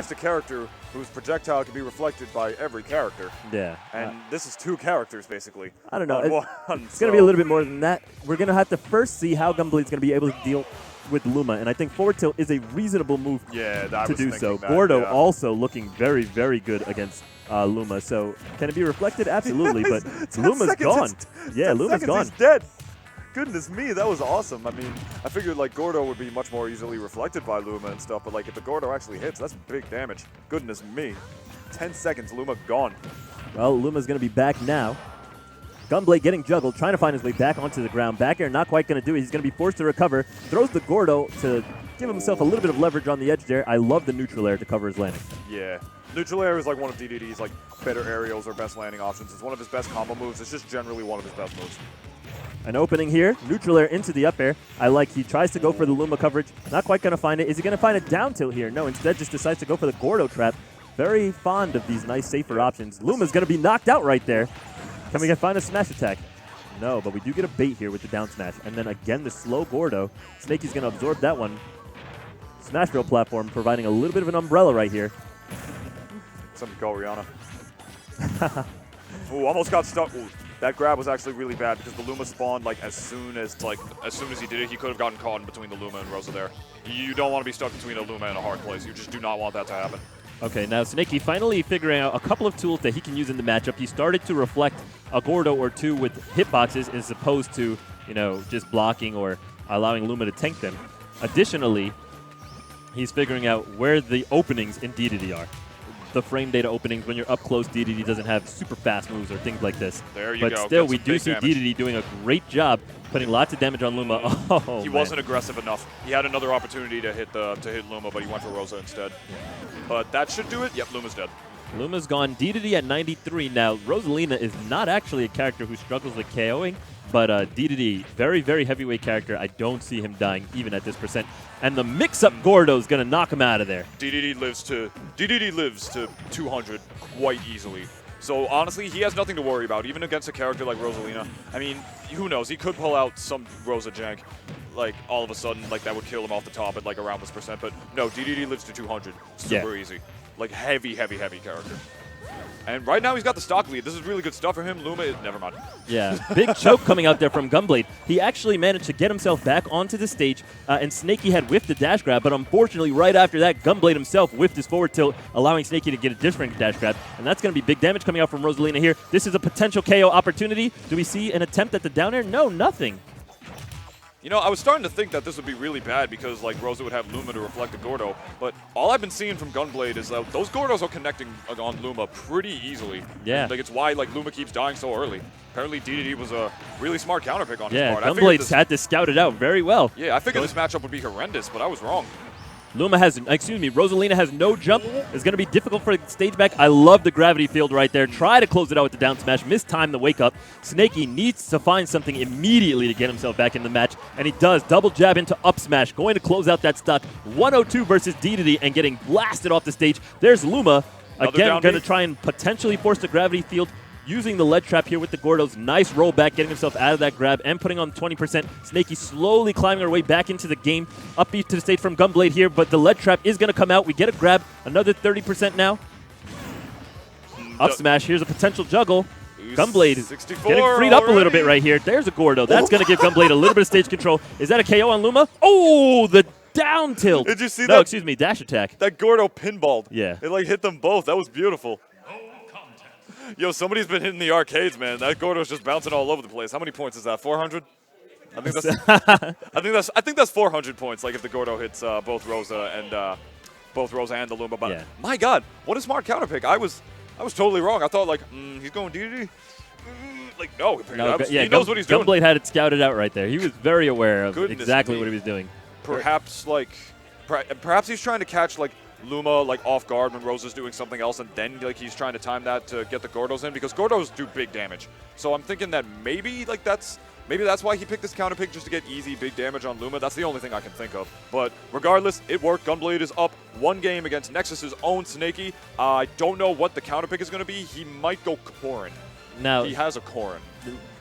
against a character whose projectile can be reflected by every character. Yeah. And this is 2 characters, basically. I don't know. It's so going to be a little bit more than that. We're going to have to first see how Gunblade's going to be able to deal with Luma, and I think forward tilt is a reasonable move to do so. Gordo also looking very, very good against Luma. So can it be reflected? Absolutely, but Luma's gone. Yeah, Luma's gone. He's dead. Goodness me, that was awesome. I mean, I figured like Gordo would be much more easily reflected by Luma and stuff, but like if the Gordo actually hits, that's big damage. Goodness me. 10 seconds, Luma gone. Well, Luma's going to be back now. Gunblade getting juggled, trying to find his way back onto the ground. Back air not quite going to do it. He's going to be forced to recover. Throws the Gordo to give himself a little bit of leverage on the edge there. I love the neutral air to cover his landing. Yeah. Neutral air is like one of Dedede's like better aerials or best landing options. It's one of his best combo moves. It's just generally one of his best moves. An opening here. Neutral air into the up air. I like he tries to go for the Luma coverage. Not quite going to find it. Is he going to find a down tilt here? No, instead just decides to go for the Gordo trap. Very fond of these nice, safer options. Luma's going to be knocked out right there. Can we find a smash attack? No, but we do get a bait here with the down smash. And then again, the slow Gordo. Snakee's going to absorb that one. Smash rail platform providing a little bit of an umbrella right here. Somebody call Rihanna. Ooh, almost got stuck. Ooh, that grab was actually really bad because the Luma spawned like as soon as he did it, he could have gotten caught in between the Luma and Rosa there. You don't want to be stuck between a Luma and a hard place. You just do not want that to happen. Okay, now Snakeee finally figuring out a couple of tools that he can use in the matchup. He started to reflect a Gordo or 2 with hitboxes as opposed to, just blocking or allowing Luma to tank them. Additionally, he's figuring out where the openings in Dedede are. The frame data openings when you're up close, Dedede doesn't have super fast moves or things like this. There you go. But still, we do see Dedede doing a great job putting lots of damage on Luma. Oh, he wasn't aggressive enough. He had another opportunity to hit Luma, but he went for Rosa instead. But that should do it. Yep, Luma's dead. Luma's gone. Dedede at 93 now. Rosalina is not actually a character who struggles with KOing, but Dedede, very, very heavyweight character. I don't see him dying even at this percent. And the mix-up Gordo is going to knock him out of there. Dedede lives to 200 quite easily. So honestly, he has nothing to worry about, even against a character like Rosalina. I mean, who knows? He could pull out some Rosa jank, like all of a sudden, like that would kill him off the top at like around this percent. But no, Dedede lives to 200. Super easy. Like heavy, heavy, heavy character. And right now he's got the stock lead. This is really good stuff for him. Luma is never mind. Yeah, big choke coming out there from Gunblade. He actually managed to get himself back onto the stage, and Snakeee had whiffed the dash grab, but unfortunately right after that, Gunblade himself whiffed his forward tilt, allowing Snakeee to get a different dash grab, and that's going to be big damage coming out from Rosalina here. This is a potential KO opportunity. Do we see an attempt at the down air? No, nothing. You know, I was starting to think that this would be really bad because, like, Rosa would have Luma to reflect the Gordo, but all I've been seeing from Gunblade is that those Gordos are connecting on Luma pretty easily. Yeah. And, like, it's why, like, Luma keeps dying so early. Apparently, Dedede was a really smart counterpick on his part. Yeah, Gunblade had to scout it out very well. Yeah, I figured this matchup would be horrendous, but I was wrong. Rosalina has no jump. It's going to be difficult for the stage back. I love the gravity field right there. Try to close it out with the down smash. Mistime the wake up. Snakeee needs to find something immediately to get himself back in the match, and he does. Double jab into up smash, going to close out that stock. 102 versus Dedede and getting blasted off the stage. There's Luma. Again, going to try and potentially force the gravity field. Using the lead trap here with the Gordos. Nice rollback, getting himself out of that grab and putting on 20%. Snakeee slowly climbing her way back into the game. Upbeat to the stage from Gunblade here, but the lead trap is going to come out. We get a grab. Another 30% now. Up smash. Here's a potential juggle. Gunblade getting freed up a little bit right here. There's a Gordo. That's going to give Gunblade a little bit of stage control. Is that a KO on Luma? Oh, the down tilt. Did you see that? No, excuse me, dash attack. That Gordo pinballed. Yeah. It, like, hit them both. That was beautiful. Yo, somebody's been hitting the arcades, man. That Gordo's just bouncing all over the place. How many points is that? 400? I think that's I think that's 400 points. Like if the Gordo hits both Rosa and the Luma. But my God, what a smart counter pick. I was totally wrong. I thought like he's going Dedede. Like no, he knows what he's doing. Gunblade had it scouted out right there. He was very aware of exactly what he was doing. Perhaps he's trying to catch like Luma like off guard when Rosa's doing something else, and then like he's trying to time that to get the Gordos in because Gordos do big damage. So I'm thinking that maybe that's why he picked this counter pick, just to get easy big damage on Luma. That's the only thing I can think of. But regardless, it worked. Gunblade is up 1 game against Nexus's own Snakeee. I don't know what the counter pick is going to be. He might go Corrin. Now he has a Corrin.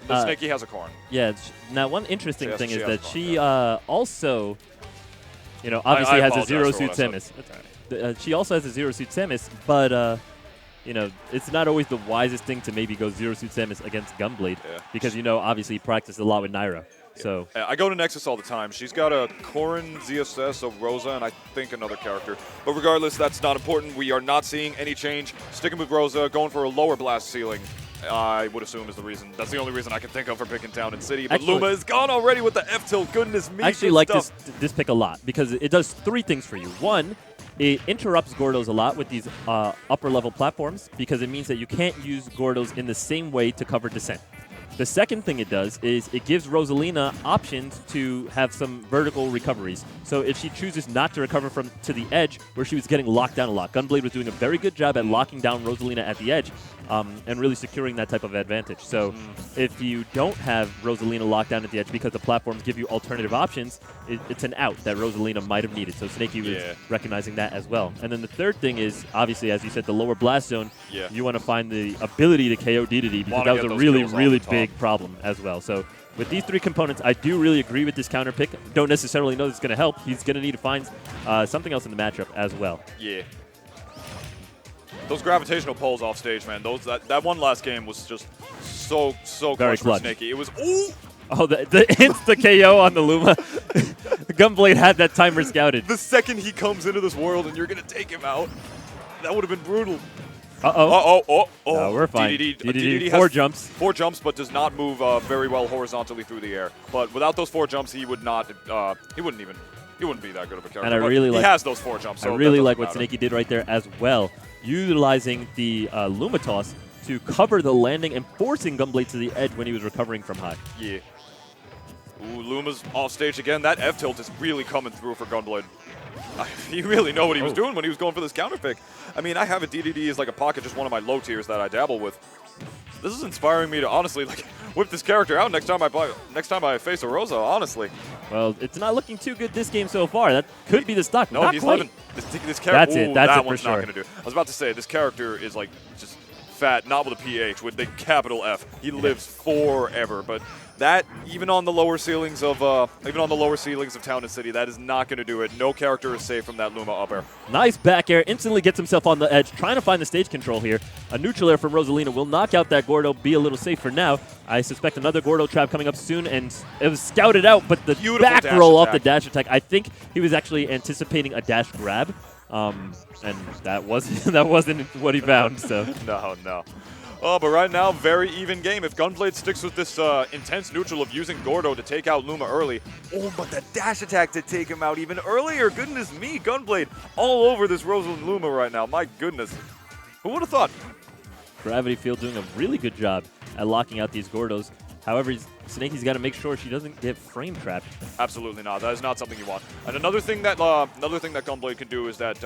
The Snakeee has a Corrin. Yeah. Now one interesting thing is that she also, obviously has a zero suit Samus. she also has a Zero Suit Samus, but you know, it's not always the wisest thing to maybe go Zero Suit Samus against Gunblade because, you know, obviously he practiced a lot with Naira. So I go to Nexus all the time. She's got a Corrin, ZSS, a Rosa, and I think another character. But regardless, that's not important. We are not seeing any change. Sticking with Rosa, going for a lower blast ceiling, I would assume is the reason. That's the only reason I can think of for picking Town and City. But actually, Luma is gone already with the F-tilt. Goodness me. I actually like this pick a lot because it does 3 things for you. One, it interrupts Gordos a lot with these upper-level platforms because it means that you can't use Gordos in the same way to cover Descent. The second thing it does is it gives Rosalina options to have some vertical recoveries. So if she chooses not to recover from to the edge, where she was getting locked down a lot, Gunblade was doing a very good job at locking down Rosalina at the edge and really securing that type of advantage. So if you don't have Rosalina locked down at the edge because the platforms give you alternative options, it's an out that Rosalina might have needed. So Snakeee was recognizing that as well. And then the third thing is, obviously, as you said, the lower blast zone, you want to find the ability to KO Dedede because that was a really, really big problem as well. So with these 3 components, I do really agree with this counter pick. Don't necessarily know it's going to help. He's going to need to find something else in the matchup as well. Yeah. Those gravitational pulls off stage, man. That one last game was just so Very clutch clutch. for Snakeee. It was Oh, the insta KO on the Luma. Gunblade had that timer scouted. The second he comes into this world and you're gonna take him out, that would have been brutal. Oh, we're fine. Dedede has 4 jumps. 4 jumps, but does not move very well horizontally through the air. But without those 4 jumps, he would not. He wouldn't be that good of a character. And I really he has those 4 jumps. So I really like what Snakeee did right there as well, utilizing the Luma toss to cover the landing and forcing Gunblade to the edge when he was recovering from high. Yeah. Ooh, Luma's off stage again. That F-tilt is really coming through for Gunblade. You really know what he was doing when he was going for this counter pick. I mean, I have a Dedede as like a pocket, just one of my low tiers that I dabble with. This is inspiring me to honestly like whip this character out next time I face a Rosa. Honestly. Well, it's not looking too good this game so far. That could be the stock. No, not he's quite. living. This character. That's it. That's that it for one's sure. not going to do. I was about to say this character is like just fat, not with a PH, with the capital F. He lives forever, but. That even on the lower ceilings of Town and City, that is not going to do it. No character is safe from that Luma up air. Nice back air, instantly gets himself on the edge, trying to find the stage control here. A neutral air from Rosalina will knock out that Gordo, be a little safe for now. I suspect another Gordo trap coming up soon, and it was scouted out, but the back roll off the dash attack, I think he was actually anticipating a dash grab, and that wasn't what he found. So no. Oh, but right now, very even game. If Gunblade sticks with this intense neutral of using Gordo to take out Luma early, but the dash attack to take him out even earlier. Goodness me, Gunblade all over this Rosa and Luma right now. My goodness. Who would have thought? Gravity Field doing a really good job at locking out these Gordos. However, Snakee's got to make sure she doesn't get frame trapped. Absolutely not. That is not something you want. And another thing that Gunblade can do is that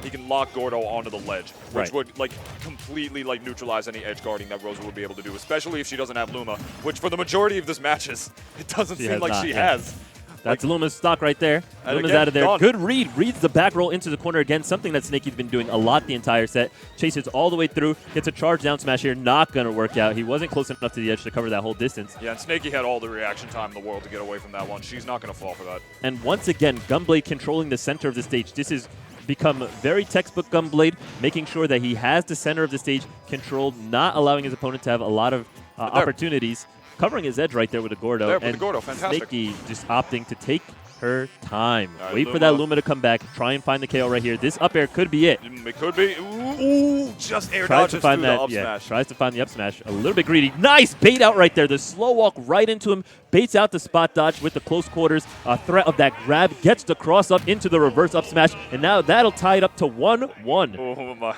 he can lock Gordo onto the ledge, which would like completely like neutralize any edge guarding that Rosa would be able to do, especially if she doesn't have Luma, which for the majority of this matches, it doesn't seem like she has. That's Luma's stock right there. Luma's out of there. Gone. Good read. Reads the back roll into the corner again, something that Snakee's been doing a lot the entire set. Chases all the way through. Gets a charge down smash here. Not going to work out. He wasn't close enough to the edge to cover that whole distance. Yeah, and Snakeee had all the reaction time in the world to get away from that one. She's not going to fall for that. And once again, Gunblade controlling the center of the stage. This has become very textbook Gunblade, making sure that he has the center of the stage controlled, not allowing his opponent to have a lot of opportunities. Covering his edge right there with a Gordo. There with the Gordo, fantastic. Snakeee just opting to take her time. Right, wait for that Luma to come back. Try and find the KO right here. This up air could be it. It could be. Ooh, just air Tries dodges to find through that. the up Yeah, smash. tries to find the up smash. A little bit greedy. Nice bait out right there. The slow walk right into him. Baits out the spot dodge with the close quarters. A threat of that grab. Gets the cross up into the reverse up smash. And now that'll tie it up to 1-1. Oh,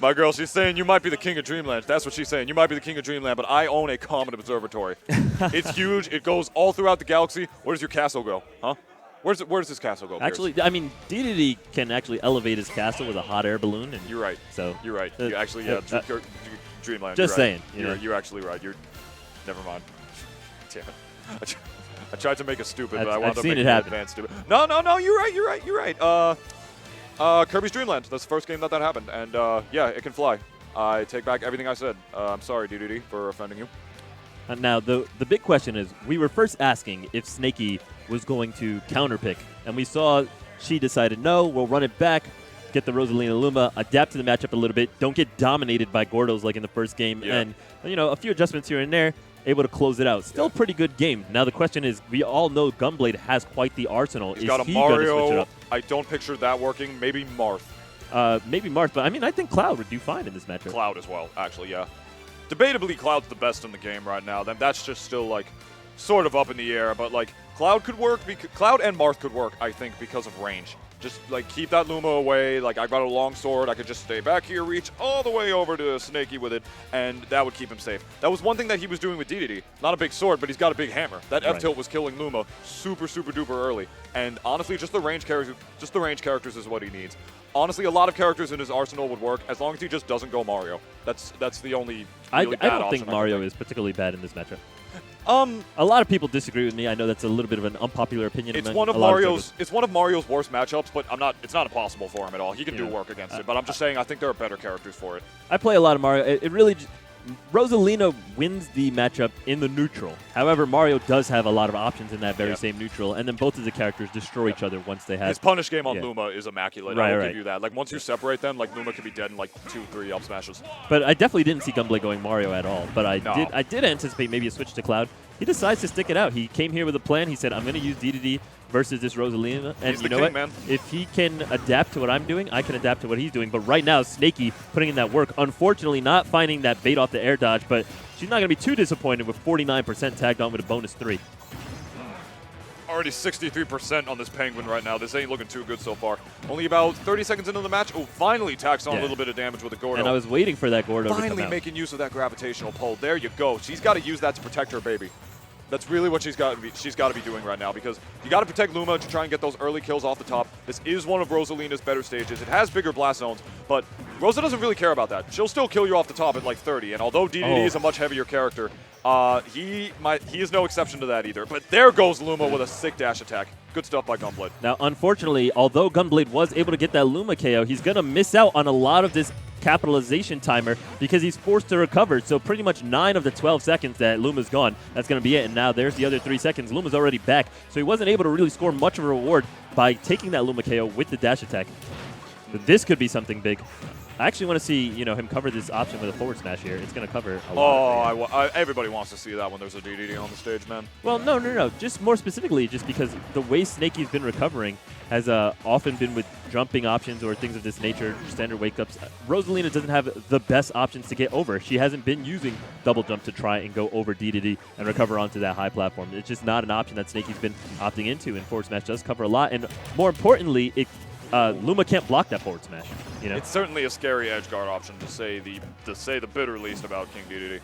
my girl, she's saying you might be the king of Dreamland. That's what she's saying. You might be the king of Dreamland, but I own a common observatory. It's huge. It goes all throughout the galaxy. Where does your castle go? Huh? Where does this castle go? Actually, I mean, Dedede can actually elevate his castle with a hot air balloon. And you're right. So you're right. You actually, Dreamland. Just saying. You're actually right. Never mind. Damn it. I tried to make it stupid, but I wound up making it advanced stupid. No. You're right. Kirby's Dream Land. That's the first game that happened, and yeah, it can fly. I take back everything I said. I'm sorry, Dedede, for offending you. Now, the big question is, we were first asking if Snakeee was going to counterpick, and we saw she decided, no, we'll run it back. get the Rosalina Luma, adapt to the matchup a little bit, don't get dominated by Gordos like in the first game, and a few adjustments here and there, able to close it out. Still a pretty good game. Now the question is, we all know Gunblade has quite the arsenal. He's got a Mario. I don't picture that working. Maybe Marth. Maybe Marth, but I mean, I think Cloud would do fine in this matchup. Cloud as well, actually, yeah. Debatably, Cloud's the best in the game right now. Then that's just still like sort of up in the air, but like Cloud could work. Cloud and Marth could work, I think, because of range. Just like keep that Luma away. Like I've got a long sword, I could just stay back here, reach all the way over to Snakeee with it, and that would keep him safe. That was one thing that he was doing with Dedede. Not a big sword, but he's got a big hammer. That F tilt was killing Luma super duper early. And honestly, just the range characters is what he needs. Honestly, a lot of characters in his arsenal would work as long as he just doesn't go Mario. That's the only really bad I don't think option Mario is particularly bad in this matchup. A lot of people disagree with me. I know that's a little bit of an unpopular opinion. It's one of Mario's worst matchups, but it's not impossible for him at all. He can do work against it, but I'm just saying I think there are better characters for it. I play a lot of Mario. It really Rosalina wins the matchup in the neutral. However, Mario does have a lot of options in that very same neutral, and then both of the characters destroy each other once they have. His punish game on Luma is immaculate. Right, I will give you that. Like once you separate them, like Luma could be dead in like 2-3 up smashes. But I definitely didn't see Gunblade going Mario at all. But I did anticipate maybe a switch to Cloud. He decides to stick it out. He came here with a plan. He said, I'm going to use Dedede versus this Rosalina. And you know what? Man. If he can adapt to what I'm doing, I can adapt to what he's doing. But right now, Snakeee putting in that work. Unfortunately, not finding that bait off the air dodge, but she's not going to be too disappointed with 49% tagged on with a bonus 3. Already 63% on this Penguin right now. This ain't looking too good so far. Only about 30 seconds into the match. Oh, finally tacks on a little bit of damage with the Gordo. And I was waiting for that Gordo to come out. Finally making use of that gravitational pull. There you go. She's got to use that to protect her baby. That's really what she's got to be doing right now, because you got to protect Luma to try and get those early kills off the top. This is one of Rosalina's better stages. It has bigger blast zones, but Rosa doesn't really care about that. She'll still kill you off the top at like 30, and although Dedede is a much heavier character, he is no exception to that either. But there goes Luma with a sick dash attack. Good stuff by Gunblade. Now, unfortunately, although Gunblade was able to get that Luma KO, he's going to miss out on a lot of this capitalization timer because he's forced to recover. So pretty much 9 of the 12 seconds that Luma's gone, that's going to be it. And now there's the other 3 seconds. Luma's already back. So he wasn't able to really score much of a reward by taking that Luma KO with the dash attack. But this could be something big. I actually want to see him cover this option with a forward smash here. It's going to cover a lot. Everybody wants to see that when there's a Dedede on the stage, man. Well, no. Just more specifically, just because the way Snakee's been recovering has often been with jumping options or things of this nature, standard wake-ups. Rosalina doesn't have the best options to get over. She hasn't been using double jump to try and go over Dedede and recover onto that high platform. It's just not an option that Snakee's been opting into, and forward smash does cover a lot. And more importantly, Luma can't block that forward smash. It's certainly a scary edge guard option to say the bitter least about King Dedede.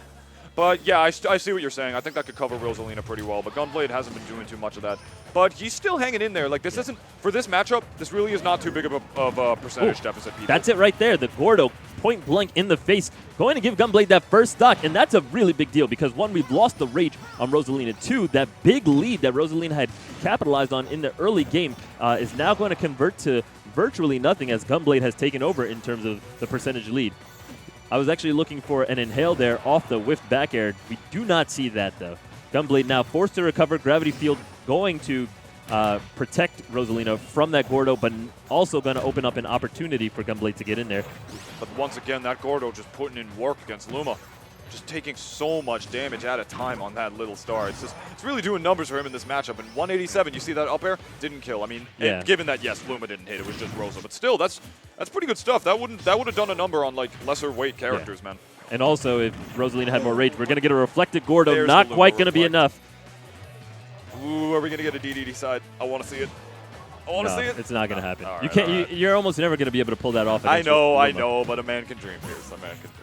But yeah, I see what you're saying. I think that could cover Rosalina pretty well. But Gunblade hasn't been doing too much of that. But he's still hanging in there. Like this isn't for this matchup. This really is not too big of a percentage deficit. People. That's it right there. The Gordo point blank in the face, going to give Gunblade that first stock, and that's a really big deal because one, we've lost the rage on Rosalina. 2, that big lead that Rosalina had capitalized on in the early game is now going to convert to virtually nothing as Gunblade has taken over in terms of the percentage lead. I was actually looking for an inhale there off the whiffed back air. We do not see that, though. Gunblade now forced to recover. Gravity Field going to protect Rosalina from that Gordo, but also going to open up an opportunity for Gunblade to get in there. But once again, that Gordo just putting in work against Luma. Just taking so much damage at a time on that little star. It's really doing numbers for him in this matchup. And 187, you see that up air? Didn't kill. I mean, given that, yes, Luma didn't hit. It was just Rosa. But still, that's pretty good stuff. That would have done a number on, like, lesser weight characters, man. And also, if Rosalina had more rage, we're going to get a reflected Gordo. There's not quite going to be enough. Ooh, are we going to get a Dedede side? I want to see it. I want to see it. It's not going to happen. Right, you're almost never going to be able to pull that off. I know, but a man can dream, Pierce. A man can dream.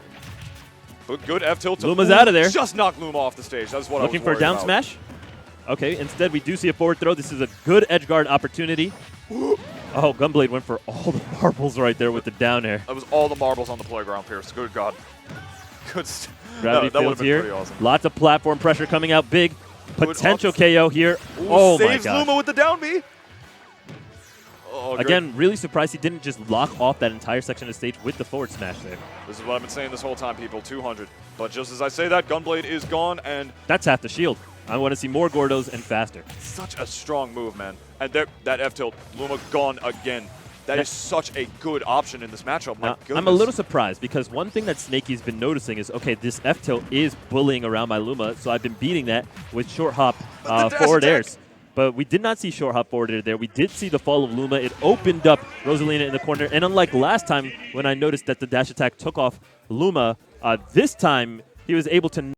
But good F tilt. Luma's out of there. Just knocked Luma off the stage. That's what I was looking for a down about. smash. Okay, instead we do see a forward throw. This is a good edge guard opportunity. Oh, Gunblade went for all the marbles right there with the down air. That was all the marbles on the playground, Pierce. Good God. Good. Gravity that Fields here. Pretty awesome. Lots of platform pressure coming out big. Potential KO here. Ooh, oh my God. Saves Luma with the down B. Oh, again, really surprised he didn't just lock off that entire section of the stage with the forward smash there. This is what I've been saying this whole time, people. 200. But just as I say that, Gunblade is gone, and that's half the shield. I want to see more Gordos and faster. Such a strong move, man. And there, that F tilt, Luma gone again. That is such a good option in this matchup. My goodness. I'm a little surprised because one thing that Snakee's been noticing is, okay, this F tilt is bullying around my Luma, so I've been beating that with short hop forward airs. But we did not see short hop forward air there. We did see the fall of Luma. It opened up Rosalina in the corner. And unlike last time when I noticed that the dash attack took off Luma, this time he was able to